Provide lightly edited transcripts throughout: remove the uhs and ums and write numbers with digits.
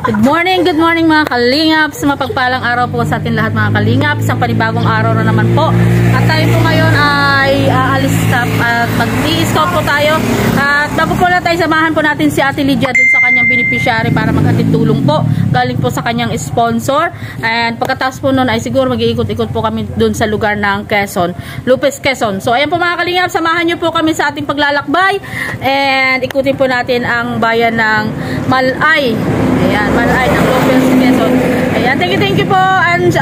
Good morning mga kalingap. Mapagpalang araw po sa atin lahat mga kalingap. Isang panibagong araw na naman po. At tayo po ngayon ay aalis at mag-i-scout po tayo. At bago po na tayo, samahan po natin si Ate Lydia dun sa kanyang beneficiary para maghatid tulong po. Galing po sa kanyang sponsor. And pagkatapos po nun ay siguro mag-iikot-ikot po kami dun sa lugar ng Quezon, Lopez, Quezon. So ayan po mga kalingap, samahan nyo po kami sa ating paglalakbay. And ikutin po natin ang bayan ng Malay. Ayan, Malay ng Lopez, Quezon. Ayan, thank you po. And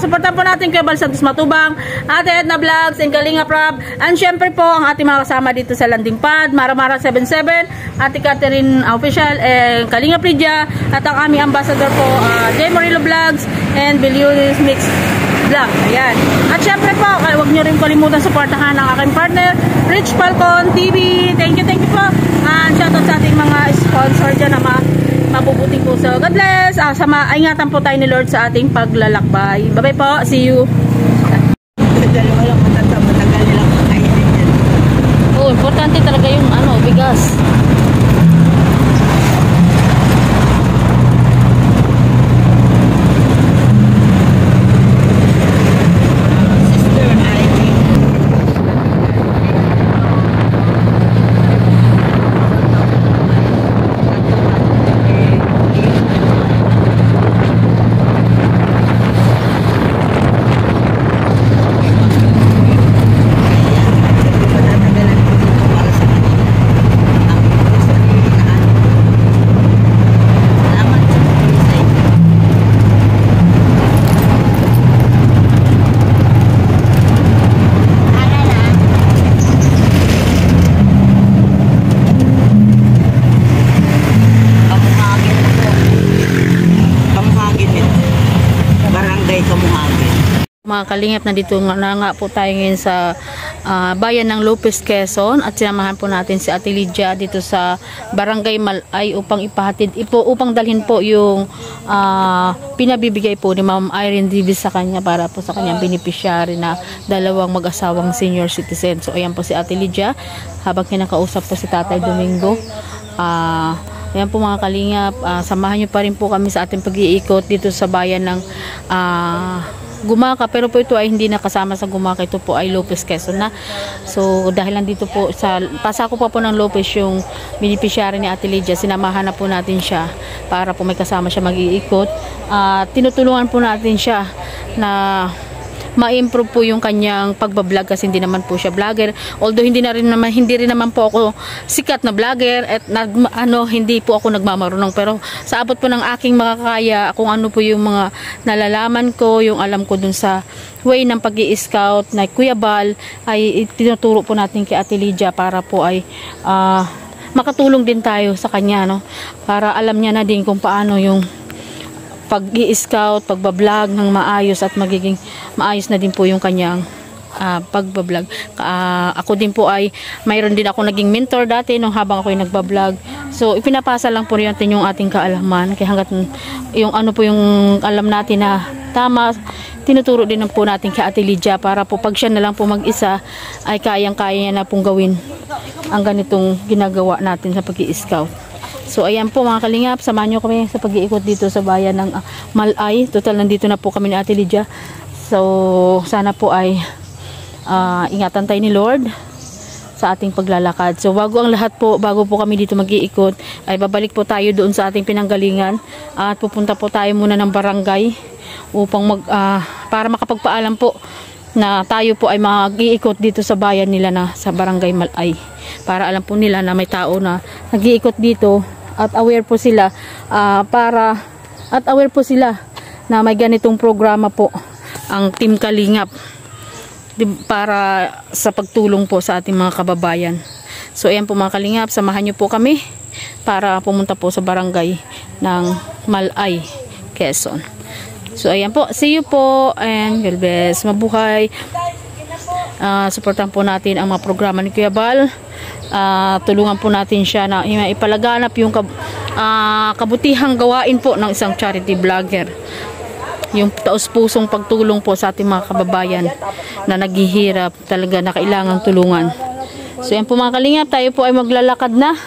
supportan po natin kay Bal Santos Matubang, Ate Edna Vlogs, and Kalinga Prab. And syempre po, ang ating mga kasama dito sa landing pad, Maramara 77, Ate Catherine Official, and Kalinga Lydia, at ang aming ambassador po, Jay Morillo Vlogs, and Bilionis Mix Vlog. Ayan. At syempre po, huwag nyo rin kalimutan supportahan ang aking partner, Rich Falcon TV. Thank you po. And shoutout sa ating mga sponsor dyan na mabubuting po. So, God bless. Ingatan po tayo ni Lord sa ating paglalakbay. Bye-bye po. See you. Oh, importante talaga yung bigas. Mga kalingap, nandito nga po tayo ngayon sa bayan ng Lopez, Quezon, at sinamahan po natin si Ate Lydia dito sa Barangay Malay upang upang dalhin po yung pinabibigay po ni Ma'am Irene Divis sa kanya para po sa kanyang beneficiary na dalawang mag-asawang senior citizen. So ayan po si Ate Lydia habang kinakausap po si Tatay Domingo. Ayan po mga kalingap, samahan nyo pa rin po kami sa ating pag-iikot dito sa bayan ng Gumaka, pero po ito ay hindi nakasama sa Gumaka, ito po ay Lopez, Quezon na. So dahil nandito po pasako pa po ng Lopez yung beneficiary ni Ate Lydia, sinamahan na po natin siya para po may kasama siya mag-iikot. Tinutulungan po natin siya na ma-improve po yung kanyang pagbablog kasi hindi naman po siya vlogger. Although hindi rin naman po ako sikat na vlogger at hindi po ako nagmamarunong, pero sa abot po ng aking makakaya, kung ano po yung mga nalalaman ko, yung alam ko dun sa way ng pag-i-scout na Kuya Bal, ay tinuturo po natin kay Ate Lydia para po ay makatulong din tayo sa kanya, para alam niya na din kung paano yung pag-i-scout, pagbablog ng maayos at magiging maayos na din po yung kanyang pagbablog. Ako din po ay mayroon din ako naging mentor dati nung habang ako ay nagbablog. So ipinapasa lang po natin yung ating kaalaman, kaya hanggat yung po yung alam natin na tama, tinuturo din po natin kay Ate Lydia para po pag siya na lang po mag-isa ay kayang-kaya niya na pong gawin ang ganitong ginagawa natin sa pag-i-scout. So ayan po mga kalingap, samahan nyo kami sa pag-iikot dito sa bayan ng Malay. Total nandito na po kami ni Ate Lydia. So sana po ay ingatan tayo ni Lord sa ating paglalakad. So bago po kami dito mag-iikot, ay babalik po tayo doon sa ating pinanggalingan at pupunta po tayo muna ng barangay upang para makapagpaalam po na tayo po ay mag-iikot dito sa bayan nila na sa Barangay Malay, para alam po nila na may tao na nag-iikot dito at aware po sila na may ganitong programa po ang Team Kalingap para sa pagtulong po sa ating mga kababayan. So ayan po mga kalingap, samahan nyo po kami para pumunta po sa barangay ng Malay, Quezon. So ayan po, see you po and God bless. Mabuhay. Suportahan po natin ang mga programa ni Kuya Bal. Tulungan po natin siya na ipalaganap yung kabutihang gawain po ng isang charity vlogger. Yung taos-pusong pagtulong po sa ating mga kababayan na naghihirap, talaga na kailangang tulungan. So yan po mga kalingap, tayo po ay maglalakad na.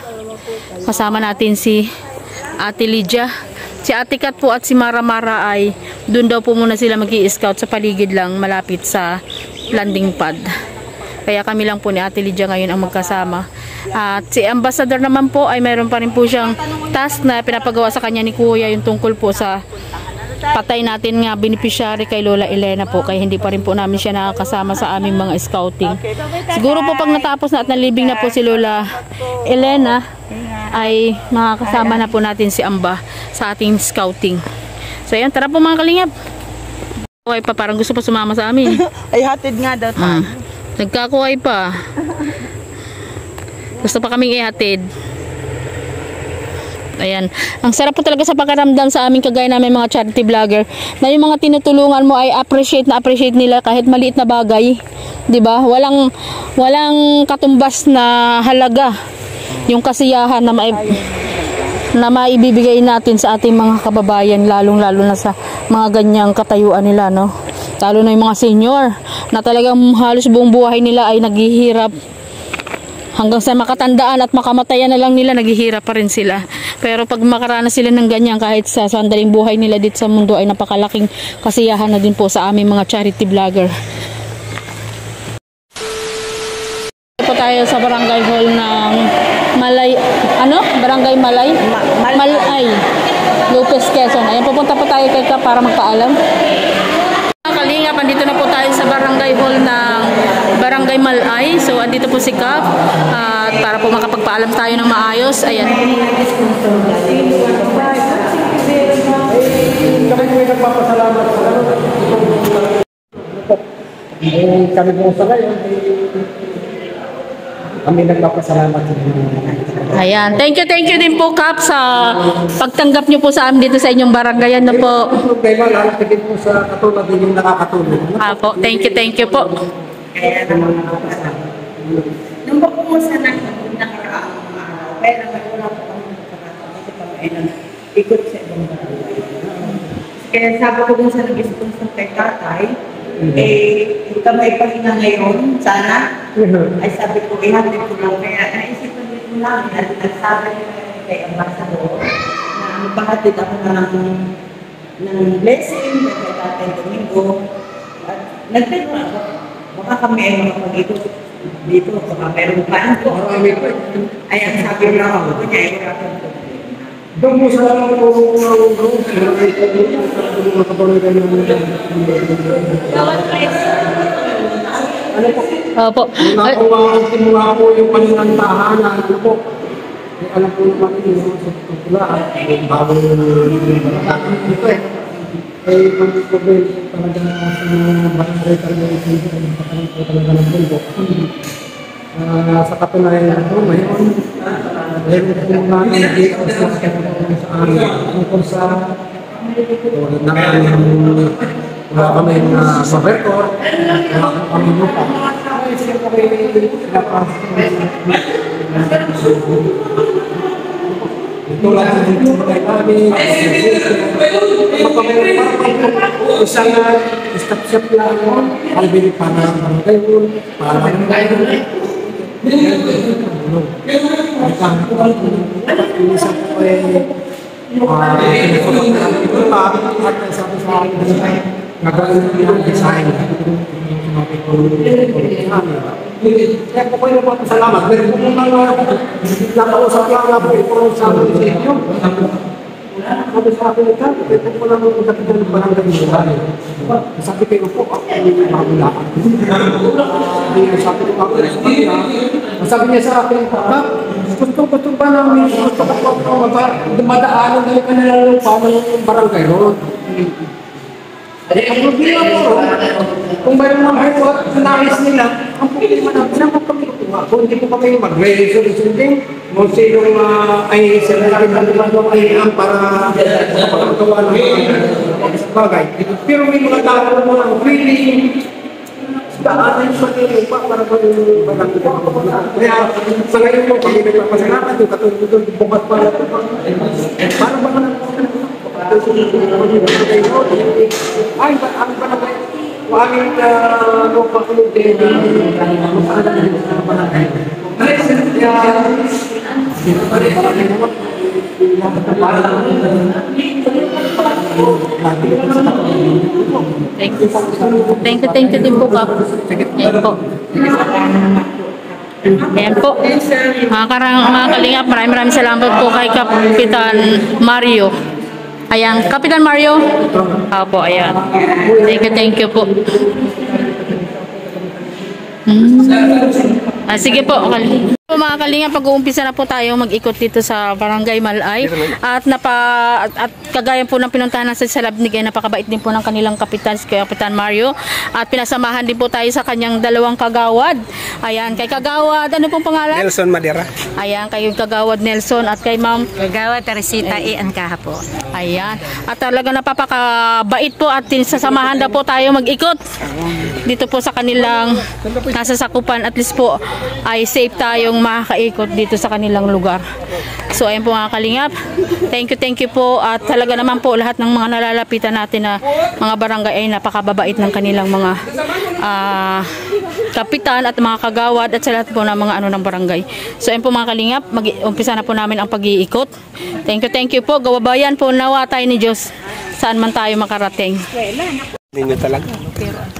Kasama natin si Ate Lydia. Si Ate Kat po at si Mara Mara ay doon daw po muna sila mag-i-scout sa paligid lang malapit sa landing pad. Kaya kami lang po ni Ate Lydia ngayon ang magkasama. At si Ambassador naman po ay mayroon pa rin po siyang task na pinapagawa sa kanya ni Kuya, yung tungkol po sa patay natin nga beneficiary kay Lola Elena po, kaya hindi pa rin po namin siya nakakasama sa aming mga scouting. Siguro po pag natapos na at nalibing na po si Lola Elena ay makakasama na po natin si Amba sa ating scouting. So ayan, tara po mga kalingap. Okay pa, parang gusto pa sumama sa amin. Ay hatid nga daw tayo. Nagkakuhay pa. Gusto pa kaming ihatid. Ayan. Ang sarap po talaga sa pakiramdam sa aming kagaya namin mga charity vlogger na yung mga tinutulungan mo ay appreciate nila kahit maliit na bagay. 'Di ba? Walang katumbas na halaga yung kasiyahan na maibibigay natin sa ating mga kababayan, lalong-lalo na sa mga ganyang katayuan nila, no? Lalo na yung mga senior na talagang halos buong buhay nila ay naghihirap. Hanggang sa makatandaan at makamatayan na lang nila, naghihirap pa rin sila. Pero pag makaranas sila ng ganyan, kahit sa sandaling buhay nila dito sa mundo, ay napakalaking kasiyahan na din po sa aming mga charity vlogger. Ito po tayo sa barangay hall ng Barangay Malay, Lopez, Quezon. Ayan, pupunta po tayo kay Kap para magpaalam. Kalingap, andito na po tayo sa barangay hall ng Barangay Malay. So, andito po si Kap para po makapagpaalam tayo ng maayos. Ayan. Kami po sa ngayon, kami nagpapasalamat sa inyo. Ayan. Thank you din po, Kap, sa pagtanggap nyo po sa amin dito sa inyong barangay. Ano po? Problema, lalo din po sa katulad din yung nakakatulong. Po. Thank you po. Kaya naman nakapasama. Nung ba po sa nakaraang kaya naman wala po kami nakakatawa kasi kami ay ikot sa ibang barangay. Kaya sabi ko dun sa nag-sponsor kay tatay, kami ay pahinga ngayon, sana. Ay sabi ko, ihatid ko lang. Kaya naisipan ko lang, nagsabi kay Ambassador na magpahatid ako ng blessing kay tatay Domingo. At nagtito ako, baka kami ay makapag-ikot dito, baka meron pa ko. Ay, ang sabi ko lang ako niya, ay wala kang problema. Doon mo sa mga ano po? Opo. Simula po yung kanilang tahanan. Ano po? Alam po naman yung sa tutula at bagong dito eh. Ay, ang problema talaga sa barangay talaga ng mundo. Sa katunayan po, ngayon, meron po namin dito sa amin tungkol sa tulad na wala kami na sa record, wala kami lupa. Ay, siya po kayo tulad ng tulay namin, isang stop-shop lang, albili para kayo, para isa po ay at sabi sa akin nagawin yung design kaya po kayo po salamat meron po mga nakausap lang na po ito sa inyo sabi sa akin ito ito po lang ang kapitan ng barangay Malay sabi kayo po ako magulaan sabi ko ako sa kanila sabi niya sa akin gusto ba namin gusto ko po dumadaanan na yung kanilang lupa ng barangay road. Ang problema po, kung mayroon mga report na nais nila, ang problema na naman kami kuha. Kung hindi po kami mag-resolution din, kung sinong ay sila rin ang para makapagawa ng mga bagay. Pero may mga tao mo ang willing daanan sa kanila para mag-barangay. Kaya sa ngayon po, kami nagpapasalamat yung katulad doon, bukas pala ito. Para ba ka ay, ang barangay, aming lupa ko din, kaya, Thank you din po, Kap. Ayan po. Ayan po. Mga kalingap, maraming salamat po kay Kapitan Mario. Ayan, Kapitan Mario. Opo, ayan. Thank you po. Sige po, okay. Mga kalingap, pag-uumpisa na po tayo mag-ikot dito sa Barangay Malay at kagaya po ng pinuntahan natin sa Labnig ay napakabait din po ng kanilang kapitan, si Kapitan Mario, at pinasamahan din po tayo sa kanyang dalawang kagawad. Ayan, kay Kagawad, ano pong pangalan? Nelson Madera. Ayan, kay Kagawad Nelson at kay Ma'am Kagawad Teresita E. Ancaha po. Ayan, at talaga napapakabait po at sasamahan na po tayo mag-ikot dito po sa kanilang nasa sakupan, at least po ay safe tayong makakaikot dito sa kanilang lugar. So ayan po mga kalingap, thank you po, at talaga naman po lahat ng mga nalalapitan natin na mga barangay ay napakababait ng kanilang mga kapitan at mga kagawad at sa lahat po ng mga ng barangay. So ayan po mga kalingap, mag-umpisa na po namin ang pag-iikot. Thank you po, gawabayan po, nawa tayo ni Diyos saan man tayo makarating. Ninyo talaga.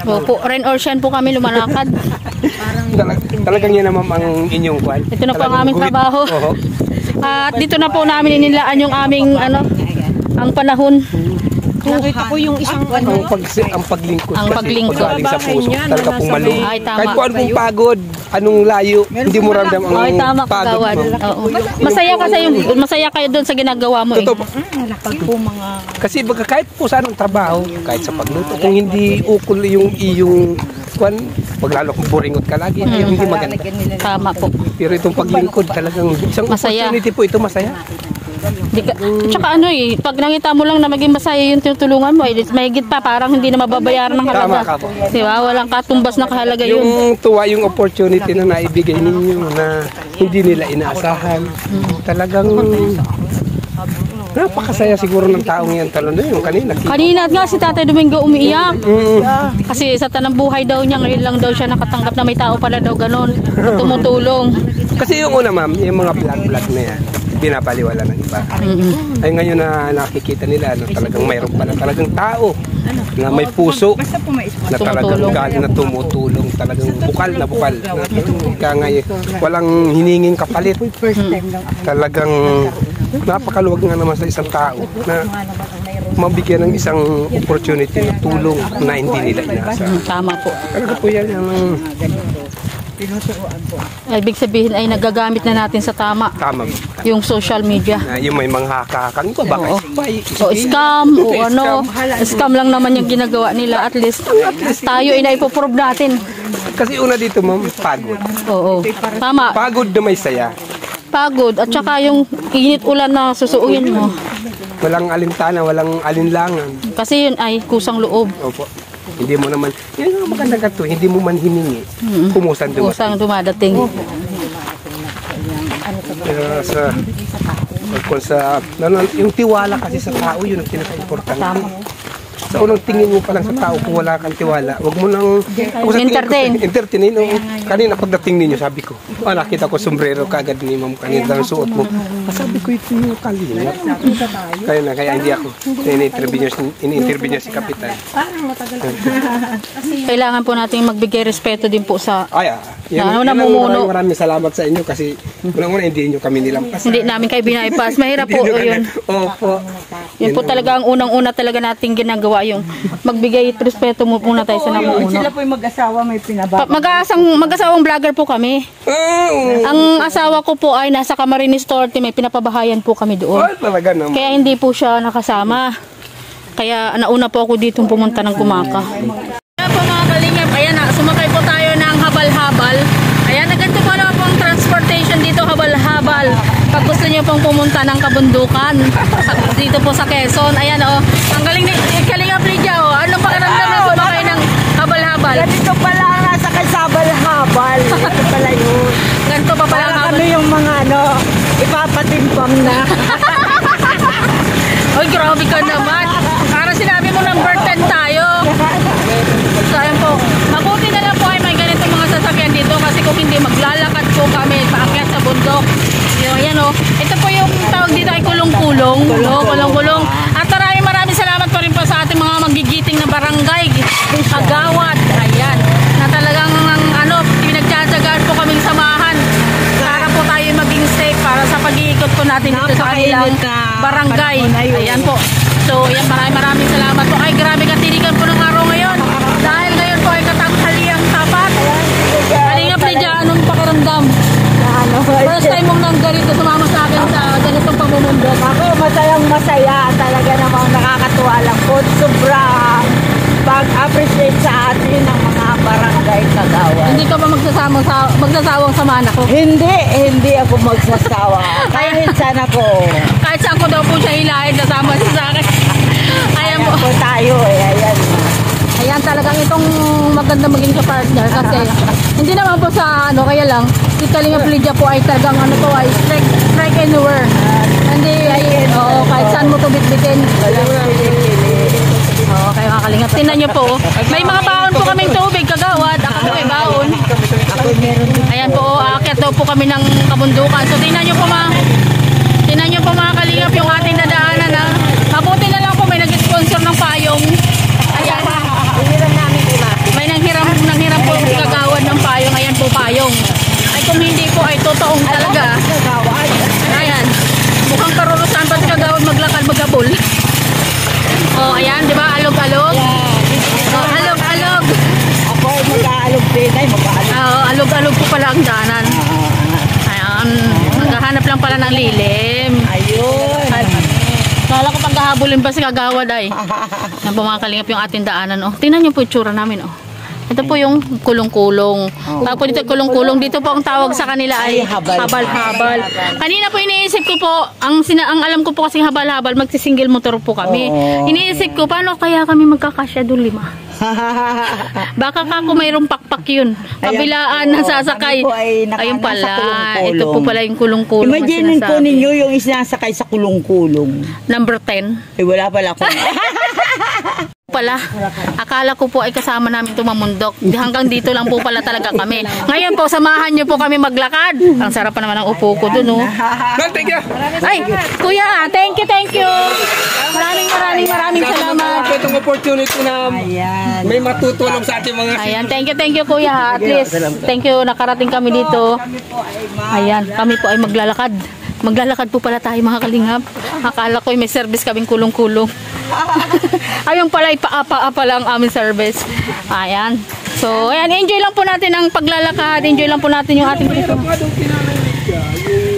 Opo, rain or shine po kami lumalakad. Talagang yan naman ang inyong kwan. Ito na po ang aming trabaho. At dito na po namin inilaan yung aming ang panahon. Nakita ko yung isang Ang paglingkod. Ang paglingkod. Galing sa puso. Talaga pong maluho. Ay, tama. Kahit po anong pagod, anong layo, hindi mo ramdam ang Ay, tama, pagod Kagawad. mo. Oo. Masaya kayo doon sa ginagawa mo. Totoo po. Kasi baga kahit po sa anong trabaho, kahit sa pagluto, kung hindi ukol yung iyong kwan, pag lalo kung buringot ka lagi, hindi maganda. Tama po. Pero itong paglingkod talagang isang Masaya. opportunity po ito, masaya. Tsaka pag nakita mo lang na maging masaya yung tinutulungan mo, mahigit pa, parang hindi na mababayaran ng halaga. Tama ka po. Diba? Walang katumbas na kahalaga yun. Yung tuwa, yung opportunity na naibigay ninyo na hindi nila inaasahan. Talagang napakasaya siguro ng taong yan talo na yung kanina. Kanina nga si Tatay Domingo umiiyak. Kasi sa tanang buhay daw niya, ngayon lang daw siya nakatanggap na may tao pala daw ganon. Tumutulong. Kasi yung una ma'am, yung mga vlog na yan, binapaliwala ng iba. Ay ngayon na nakikita nila na talagang mayroon pala talagang tao na may puso na talagang galing na tumutulong, talagang bukal na bukal. Kaya ngayon, walang hiningin kapalit. Talagang napakaluwag nga naman sa isang tao na mabigyan ng isang opportunity na tulong na hindi nila inaasahan. Tama po. Talaga po yan yung Ibig sabihin ay nagagamit na natin sa tama. tama. Yung social media. Yung may mga hakakan ko, baka O scam, o ano. Scam lang naman yung ginagawa nila. At least tayo ay naipoprove natin. Kasi una dito ma'am, pagod. Oo. Tama. Pagod na may saya. Pagod. At saka yung init ulan na susuuin mo. Walang alintana, walang alinlangan. Kasi yun ay kusang loob. Opo. Hindi mo naman, yun ang maganda ka to, hindi mo man hiningi. Kumusan dumating. Kusang dumadating. Pero yung tiwala kasi sa tao, yun ang pinaka-importante. Sa unang tingin mo pa lang sa tao, kung wala kang tiwala, wag mo nang entertainin. Kanina pagdating ninyo, sabi ko, nakita ko sombrero kagad ni ma'am kanina ang suot mo. Sabi ko, ito yung kalingap. Kaya hindi ako. In-interview niya si Kapitan. Kailangan po natin magbigay respeto din po sa Maraming salamat sa inyo kasi unang-una hindi nyo kami nilampas. hindi namin kayo binaipas. Mahirap po yun. Opo. Yun po talaga ang unang-una talaga nating ginagawa, yung magbigay respeto mo muna tayo sa namuno. Sila po yung mag-asawa, may pinababa. Mag-asawang vlogger po kami. Ang asawa ko po ay nasa Camarines Store, may pinapabahayan po kami doon. Talaga naman. Kaya hindi po siya nakasama. Kaya nauna po ako dito pumunta ng Gumaka. Kaya po mga kalingap, ayan na, sumakay po tayo ng habal-habal. Ayan, naganto po naman po ang transportation dito, habal-habal. Pag gusto niyo pong pumunta ng kabundukan, dito po sa Quezon, ayan o. Ang galing ni Kalingap Lydia o. Anong pakiramdam na sumakay ng habal-habal? Ganito pala ang nasa kasabal-habal. Ganito pala yun. Ganito pa pala ang habal. Ano yung mga ipapatimpam na. Oy, grabe ka naman. Para sinabi mo number 10 tayo. So, ayan po. Mabuti na lang po ay may ganitong mga sasakyan dito kasi kung hindi maglalakad po kami paakyat sa bundok. Ayan o. Ito po yung tawag dito ay kulong-kulong. Kulong-kulong. At maraming salamat po rin po sa masaya. Talaga namang nakakatuwa lang po. Sobrang pag-appreciate sa atin ng mga barangay kagawad. Hindi ka ba magsasawang samahan ako? Hindi ako magsasawa. Kahit sana ko. Kahit saan ko daw po siya hilahin, nasama siya sa akin. Ayan po. Po tayo ayan. Ayan talagang itong maganda maging kapartner kasi hindi naman po sa kaya lang si Kalingap Lydia po ay talagang ay strike anywhere. Hindi kahit saan mo to bitbitin. Kayo mga Kalingap. Tingnan niyo po. May mga baon po kaming tubig kagawad. Ako po ay baon. Ayan po, aakyat daw po kami ng kabundukan. So tingnan niyo po mga Kalingap yung ating nadaanan na. Mabuti na lang po may nag-sponsor ng payong. Ayan. May nanghiram po yung kagawad ng payong. Ayan po payong. Ay kung hindi po ay totoong talaga. Ayan. Mukhang karurusan pa si kagawad maglakad magabol. Ayan, di ba? Alog-alog. Alog-alog. Ako ay mag-aalog din ay mag-aalog. Alog-alog po pala ang daanan. Ayan. Naghahanap lang pala ng lilim. Ayun. Kala ko paghahabulin pa si kagawad ay. Yan po mga Kalingap yung ating daanan. Tingnan niyo po yung tsura namin. Ito po yung kulong-kulong. Tapos dito kulong-kulong. Dito po ang tawag sa kanila ay habal-habal. Kanina po iniisip ko po, ang alam ko po kasi habal-habal, magsisingle motor po kami. Iniisip ko, paano kaya kami magkakasya doon 5? Baka kako mayroong pakpak yun. Kabilaan na sasakay. Ayun pala. Ito po pala yung kulong-kulong. Imagine po ninyo yung isinasakay sa kulong-kulong. Number 10. Wala pala ako. Pala, akala ko po ay kasama namin tumamundok. Hanggang dito lang po pala talaga kami. Ngayon po, samahan niyo po kami maglakad. Ang sarap pa naman ang upo ko dun, Thank you. Ay, kuya, thank you. Maraming salamat. Itong opportunity na may matutulong sa ating mga Ayan, thank you kuya. At least, thank you, nakarating kami dito. Ayan, kami po ay maglalakad. Maglalakad po pala tayo mga Kalingap. Akala ko may service kaming kulong-kulong. Ayun pala, ipaapa lang aming service. Ayan. So, ayan, enjoy lang po natin ang paglalakad. Enjoy lang po natin yung ating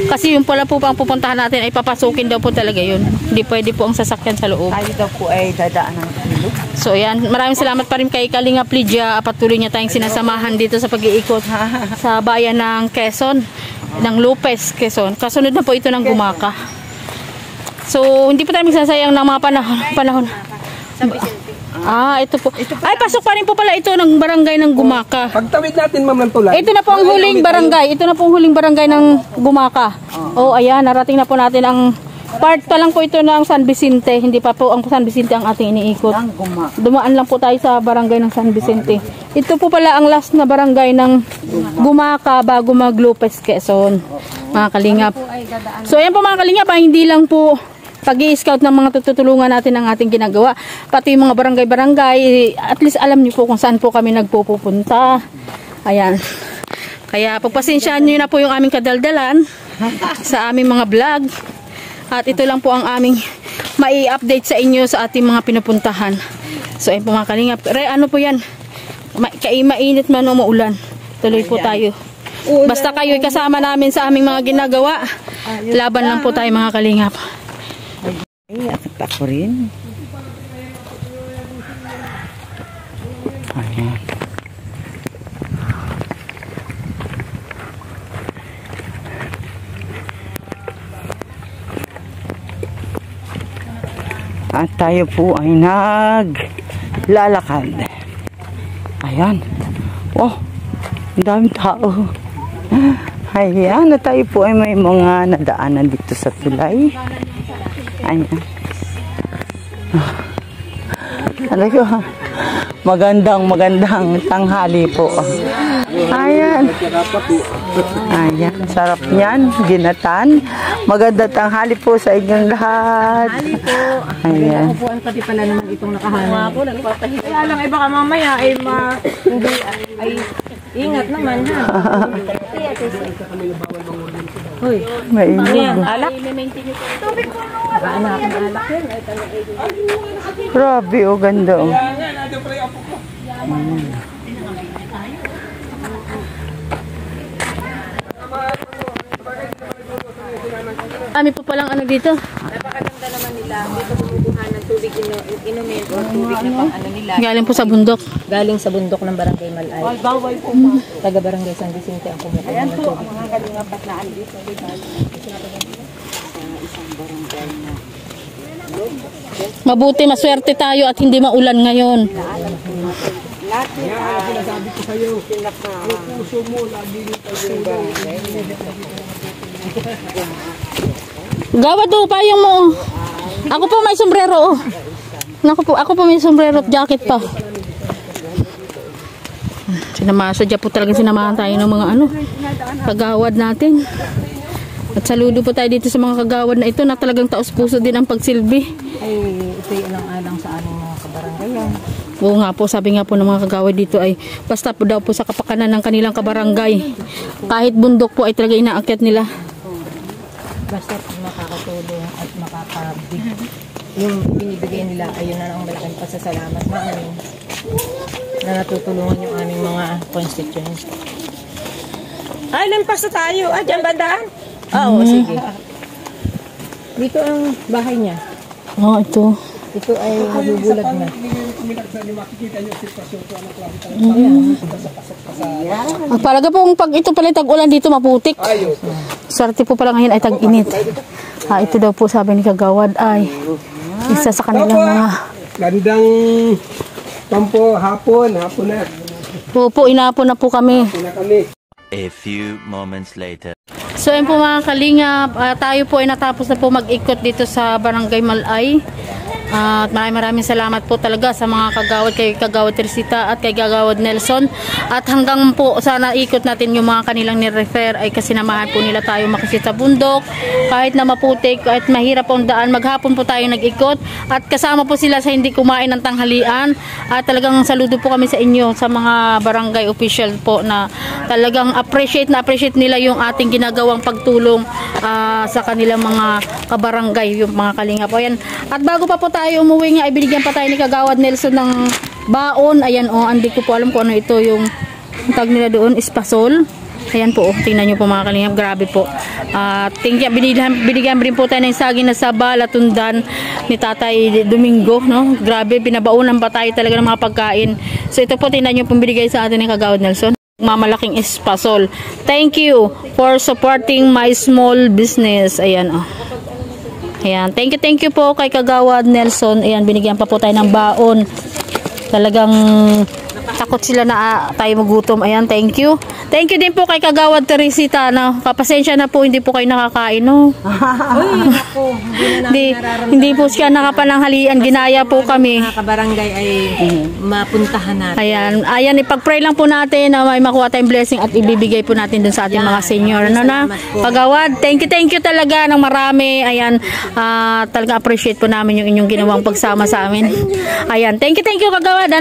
kasi yung pala po pang pupuntahan natin ay papasukin daw po talaga yun. Hindi pwede po ang sasakyan sa loob. Tayo daw po ay dadaan ng ilog. So, ayan. Maraming salamat pa rin kay Kalingap Lydia. Patuloy niya tayong sinasamahan dito sa pag-iikot sa bayan ng Quezon. Ng Lopez, Quezon. Kasunod na po ito ng Gumaka. So, hindi po tayo magsasayang ng mga panahon. Ito po. Ay, pasok pa rin po pala ito ng barangay ng Gumaka. Pagtawid natin, ma'am, ng tulay. Ito na po ang huling barangay. Ito na po ang huling barangay ng Gumaka. Ayan, narating na po natin ang part pa lang po ito ng San Vicente. Hindi pa po ang San Vicente ang ating iniikot. Dumaan lang po tayo sa barangay ng San Vicente. Ito po pala ang last na barangay ng Gumaka bago mag Lopez, Quezon. Mga Kalingap. So, ayan po mga Kalingap, hindi lang po pag-i-scout ng mga tutulungan natin ang ating ginagawa. Pati yung mga barangay-barangay, at least alam niyo po kung saan po kami nagpupunta. Ayan. Kaya pagpasensyahan niyo na po yung aming kadaldalan sa aming mga vlog. At ito lang po ang aming mai-update sa inyo sa ating mga pinupuntahan. So, ayun po mga Kalingap. Ano po yan? Mainit man o maulan. Tuloy po tayo. Basta kayo'y kasama namin sa aming mga ginagawa. Laban lang po tayo mga Kalingap. Ay, akit ako rin. Ayan. At tayo po ay naglalakad. Ayan. Oh, ang daming tao. Ayan, na tayo po ay may mga nadaanan dito sa tulay. Ayan. Magandang tanghali po. Ayan. Ayan, sarap niyan, ginatan. Magandang tanghali po sa inyong lahat. Ayan. Upuan pati pala naman itong nakahanap. Ako nagpapahinga. Kaya lang ay baka mamaya ay hindi ay ingat naman ha. Hoy, Mainig. alak. Anak ng alak yan. Grabe, oh, ganda oh. Ami po palang ano dito. Napakaganda naman nila. Dito kumukuha ng tubig inumin o tubig na pang ano nila. Galing po sa bundok. Galing sa bundok ng Barangay Malay. Taga Barangay San Vicente ang kumukuha ng tubig. Mga kalingapat na andito. Mabuti, maswerte tayo at hindi maulan ngayon. Sinasabi ko sa'yo, ang puso mo lagi yung pagsulang. Gawad do payong mo. Ako po may sombrero. Oh. Ako po may sombrero at jacket pa. Sadya po talaga sinamahan tayo ng mga kagawad natin. At saludo po tayo dito sa mga kagawad na ito na talagang taos-puso din ang pagsilbi. Ay, ito'y alang-alang sa aming mga kabarangayan. Oo nga po, sabi nga po ng mga kagawad dito ay basta po daw po sa kapakanan ng kanilang kabarangay. Kahit bundok po ay talaga inaakyat nila. Basta makakatulong at makakabig. Yung binibigay nila ay yun na ang malaking pasasalamat namin na natutulungan yung aming mga constituents. Ay, lampas na tayo. Ah, dyan bandaan? Oo, sige. Dito ang bahay niya. Oo, ito. Ito ay nabubulag na. Palaga pong pag ito pala tag-ulan dito maputik. Swerte po pala ngayon ay tag-init. Ito daw po sabi ni kagawad ay isa sa kanilang mga... Gandang hapon na. Po, inapon na po kami. A few moments later. So ayun po mga kalingap, tayo po ay natapos na po mag-ikot dito sa Barangay Malay. At maraming salamat po talaga sa mga kagawad, kay Kagawad Teresita at kay Kagawad Nelson. At hanggang po sana ikot natin yung mga kanilang nirefer ay kasinamahan po nila tayo makisita bundok. Kahit na maputik, kahit mahirap ang daan, maghapon po tayo nag-ikot. At kasama po sila sa hindi kumain ng tanghalian. At talagang saludo po kami sa inyo, sa mga barangay official po na talagang appreciate nila yung ating ginagawang pagtulong sa kanilang mga kabarangay, yung mga kalingap. Ayan. At bago pa po tayo umuwi nga, ibinigyan pa tayo ni Kagawad Nelson ng baon. Ayan hindi ko po alam kung ano ito yung tag nila doon, espasol. Ayan po, tingnan nyo po mga kalingap, grabe po. Binigyan rin po tayo ng saging na saba, latundan ni Tatay Domingo, no? Grabe, binabaunan pa tayo talaga ng mga pagkain. So ito po, tingnan nyo po binigay sa atin ni Kagawad Nelson. Mamalaking espasol. Thank you for supporting my small business. Ayan Ayan, thank you po kay Kagawad Nelson. Ayan, binigyan pa po tayo ng baon. Talagang takot sila na tayo magutom. Ayan, thank you. Thank you din po kay Kagawad Teresita. Kapasensya na po, hindi po kayo nakakain, no? Uy, ako, hindi po siya nakapananghalian. Ginaya po kami. Mga kabarangay ay mapuntahan natin. Ayan, ipag-pray lang po natin na may makuha tayong blessing at ibibigay po natin dun sa ating mga senior. Ano na? Kagawad, thank you talaga ng marami. Ayan, talaga appreciate po namin yung inyong ginawang pagsama sa amin. Ayan, thank you Kagawad.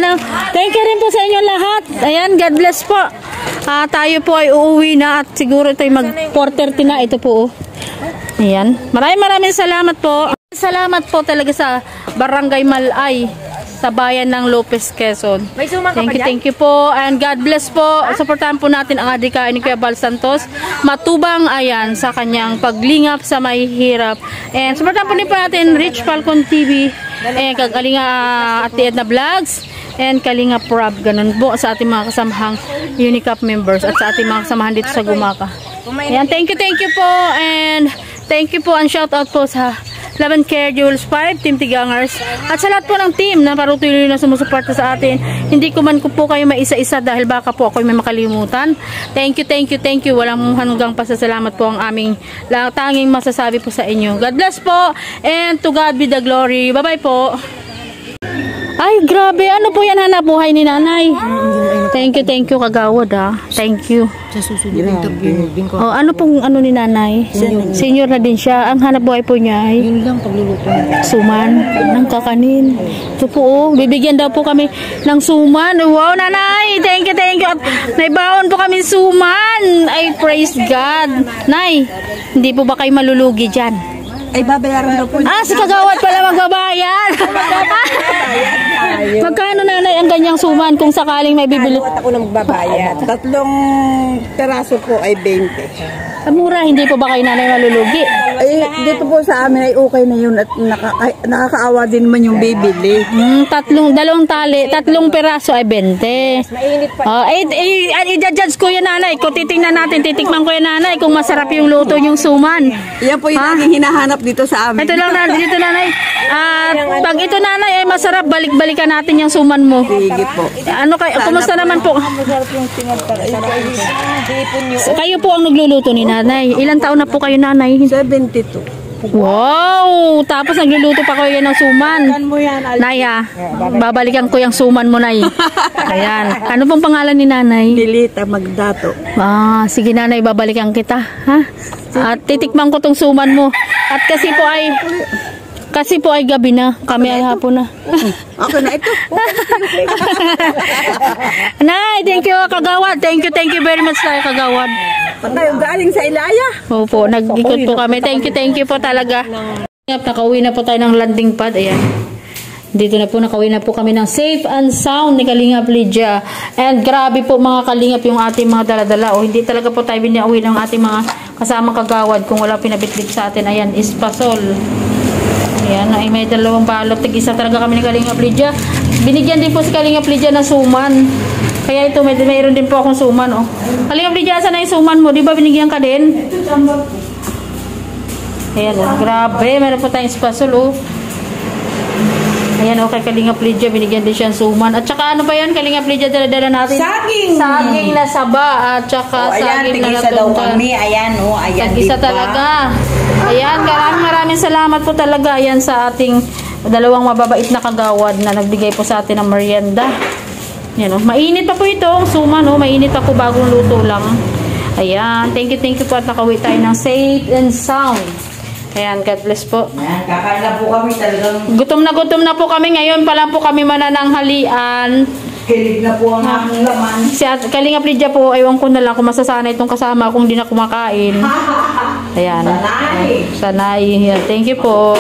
Thank you rin po sa inyo lahat. Ayan, God bless po. Tayo po ay uuwi na at siguro ito ay mag 4:30 na. Ito po. Ayan. Maraming salamat po. Salamat po talaga sa Barangay Malay sa bayan ng Lopez, Quezon. May sumang ka pa dyan? Thank you po and God bless po. Suportahan po natin ang adikain ni Kuya Bal Santos. Matubang ayan sa kanyang paglingap sa mahihirap. And suportahan po din po natin Rich Falcon TV and Kagalinga Ate Edna Vlogs and Kalinga Prab. Ganun po sa ating mga kasamahang Unicap members at sa ating mga kasamahan dito sa Gumaka. Ayan, thank you po and thank you po and shout out po sa Laban Care Jules 5, Team Tigangers at sa lahat po ng team na parutuloy na sumusuporta sa atin. Hindi ko man po kayo maisa-isa dahil baka po ako may makalimutan. Thank you. Walang hanggang pasasalamat po ang aming tanging masasabi po sa inyo. God bless po and to God be the glory. Bye-bye po. Ay, grabe. Ano po yan hanap buhay ni nanay? Thank you, Kagawad Thank you. Sa susunod interview, ano pong ano ni nanay? Senior na din siya. Ang hanap buhay po niya ay yun lang pagluluto. suman ng kakanin. Ito po, bibigyan daw po kami ng suman. Wow, nanay! Thank you. At naibaon po kami suman. Ay, praise God. Nay, hindi po ba kayo malulugi dyan? Ay, babayaran daw po. Si Kagawad pala magbabayad. Magkano nanay ang ganyang suman kung sakaling may bibili? Ako na magbabayad. 3 peraso po ay 20. Mura, hindi po ba kayo nanay malulugi? Ay, dito po sa amin ay okay na yun at nakakaawa din naman yung bibili. Dalawang tali, 3 piraso ay 20. Mainit pa. I-judge ko yan nanay. Kung titingnan natin, titikman ko yan nanay kung masarap yung luto yung suman. Yan po yung laging hinahanap dito sa amin. Ito lang na, dito nanay. Pag ito nanay ay masarap, balik-balikan natin yung suman mo. Sige po. Kumusta naman po? Masarap yung tingad para hipon nyo. Kayo po ang nagluluto ni nanay. Ilang taon na po kayo nanay? 72. Wow! Tapos nagluluto pa kayo ng suman. Naya, babalikan ko yung suman mo, Nay. Ayan. Ano pong pangalan ni nanay? Nilita Magdato. Sige nanay, babalikan kita. Ha? At titikman ko tong suman mo. At kasi po ay gabi na. Kami ay hapon na. Okay na ito. Nay, thank you kagawad. Thank you very much tayo kagawad. Patay, galing sa Ilaya. Opo, nag-ikot po kami. Thank you po talaga. Nakauwi na po tayo ng landing pad. Ayan. Dito na po, nakauwi na po kami ng safe and sound ni Kalingap Lydia. And grabe po mga Kalingap yung ating mga daladala. O hindi talaga po tayo binauwi ng ating mga kasamang kagawad kung wala pinabitbit sa atin. Ayan, Espasol. Ayan, ay may 2 balot. Tig-isa talaga kami ni Kalingap Lydia. Binigyan din po si Kalingap Lydia ng suman. Kaya ito, mayroon din po akong suman. Oh. Kalingap Lydia, saan na yung suman mo? Di ba binigyan ka din? Ayan, oh, grabe. Meron po tayong Espasol. Oh. Ayan, okay, Kalingap Lydia, binigyan din siya ng suman. At saka ano pa yan, Kalingap Lydia, dala-dala natin? Saging! Saging na saba. At saka saging na tig-isa daw natungkal. kami. Ayan, ayan. Tag-isa talaga. Ayan, maraming salamat po talaga. Ayan sa ating 2 mababait na kagawad na nagbigay po sa atin ng merienda. Yan, mainit pa po ito, suman, mainit pa po, bagong luto lang. Ayan, thank you po at nakauwi tayo ng safe and sound. Ayan, God bless po. Ayan, kakain na po kami talagang. Gutom na po kami ngayon, pa lang po kami manananghalian. Kilig na po ang aming laman. Si Kalingap Lydia po, ewan ko na lang kung masasanay itong kasama kung di na kumakain. Ayan. Sanay. Sanay. Thank you po.